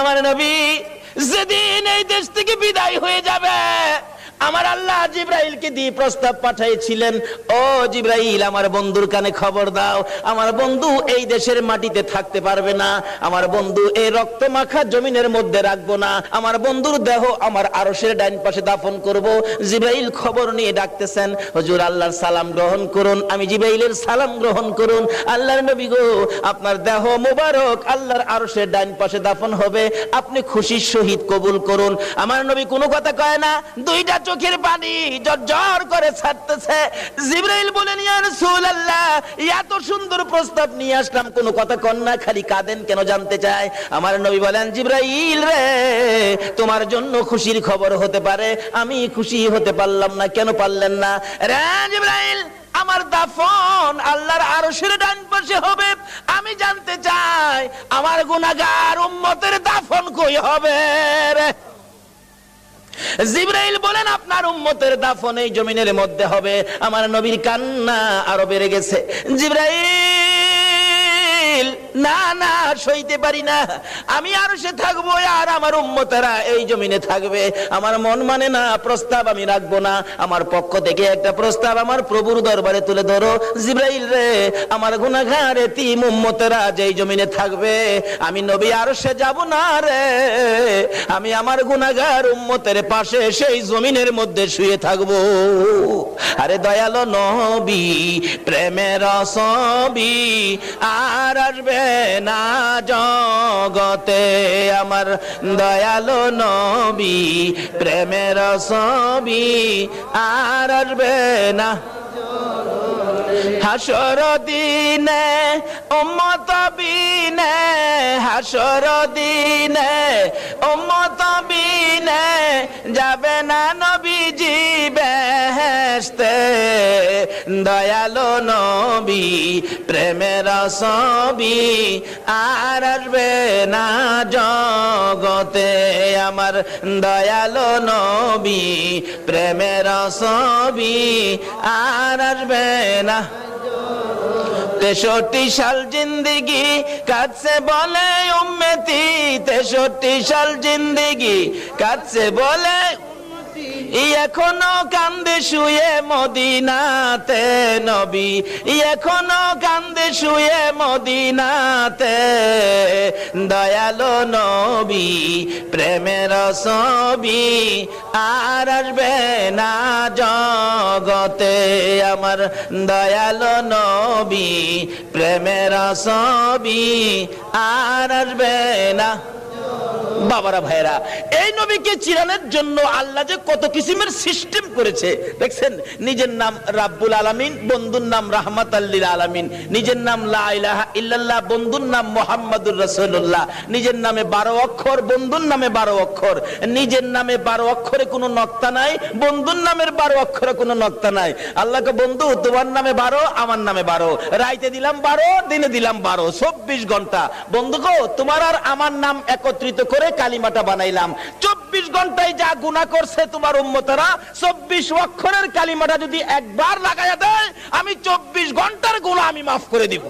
আমার নবী যেদিন এই দেশ থেকে বিদায় হয়ে যাবে, আমার আল্লাহ জিব্রাইলকে দিয়ে প্রস্তাব পাঠিয়েছিলেন, ও জিব্রাইল আমার বন্ধুর কানে খবর দাও, আমার বন্ধু এই দেশের মাটিতে থাকতে পারবে না, আমার বন্ধু এই রক্ত মাখা জমিনের মধ্যে রাখবো না, আমার বন্ধুর দেহ আমার আরশের ডাইন পাশে দাফন করব। জিব্রাইল খবর নিয়ে ডাকতেছেন, হুজুর আল্লাহর সালাম গ্রহণ করুন। আমি জিব্রাইলের সালাম গ্রহণ করুন। আল্লাহর নবী গো, আপনার দেহ মোবারক আল্লাহর আরশের ডাইন পাশে দাফন হবে, আপনি খুশির সহিত কবুল করুন। আমার নবী কোনো কথা কয় না, দুইটা চোখের পানি জর্জর করে ছাড়তেছে। জিবরাইল বলেন, ইয়া রাসূলুল্লাহ, এত সুন্দর প্রস্তাব নিয়ে আসলাম, কোনো কথা কন না, খালি কাঁদেন কেন জানতে চাই। আমার নবী বলেন, জিবরাইল রে, তোমার জন্য খুশির খবর হতে পারে, আমি খুশি হতে পারলাম না। কেন পারলেন না? রে জিবরাইল, আমার দাফন আল্লাহর আরশের ডান পাশে হবে, আমি জানতে চাই আমার গুনাহগার উম্মতের দাফন কই হবে রে? জিবরাইল বলেন, আপনার উম্মতের দাফন এই জমিনের মধ্যে হবে। আমার নবীর কান্না আরো বেড়ে গেছে। জিবরাইল, না না, সইতে পারি না, আমি আরশে থাকবো আর আমার উম্মতেরা এই জমিনে থাকবে। আমার মন মানে না, প্রস্তাব আমি রাখবো না। আমার পক্ষ থেকে একটা প্রস্তাব আমার প্রভুর দরবারে তুলে ধরো। জিবরাইল রে, আমার গুনাহগার এতিম উম্মতেরা যেই জমিনে থাকবে, আমি নবী আরশে যাব না রে, আমি আমার গুনাহগার উম্মতের পাশে সেই জমিনের মধ্যে শুয়ে থাকবো। আরে দয়ালো নবী, প্রেমের ছবি আর আসবে না জগতে, আমার দয়ালো নবী, প্রেমের ছবি আর আসবে না। হাসর দিনে উম্মত বিনে, হাসর দিনে উম্মত বিনে যাবে না নবীজি বেহেশতে। দয়ালো নবী, প্রেমের ছবি আর আসবে না জগতে, আমার দয়ালো নবী, প্রেমের ছবি আর আসবে না। 63 সাল জিন্দেগি কাটছে বলে উম্মতি, 63 সাল জিন্দেগি কাটছে বলে, এখনো কান্দে শুয়ে মদিনাতে নবী, এখনো কান্দে শুয়ে মদিনাতে। দয়ালো নবী, প্রেমের ছবি আর আসবে না জগতে, আমার দয়ালো নবী, প্রেমের ছবি আর আসবে না। বাবারা ভাইরা, এই নবীকে চিরানোর জন্য আল্লাহ যে কত কিসিমের সিস্টেম করেছে দেখছেন। নিজের নাম রাব্বুল আলামিন, বন্ধুর নাম রাহমাতাল লিল আলামিন, নিজের নাম লা ইলাহা ইল্লাল্লাহ, বন্ধুর নাম মুহাম্মাদুর রাসূলুল্লাহ, নিজের নামে 12 অক্ষর, বন্ধুর নামে 12 অক্ষর, নিজের নামে 12 অক্ষরে কোনো নক্তা নাই, বন্ধুর নামের 12 অক্ষরে কোনো নক্তা নাই। আল্লাহকে বন্ধু, তোমার নামে 12, আমার নামে 12, রাইতে দিলাম 12, দিনে দিলাম 12, 24 ঘন্টা। বন্ধু গো, তোমার আর আমার নাম একত্রিত করে কালিমাটা বানাইলাম। 24 ঘন্টায় যা গুনাহ করছে তোমার উম্মতেরা, 24 অক্ষরের কালিমাটা যদি একবার লাগায়া দেয়, আমি 24 ঘন্টার গুনাহ আমি মাফ করে দিব।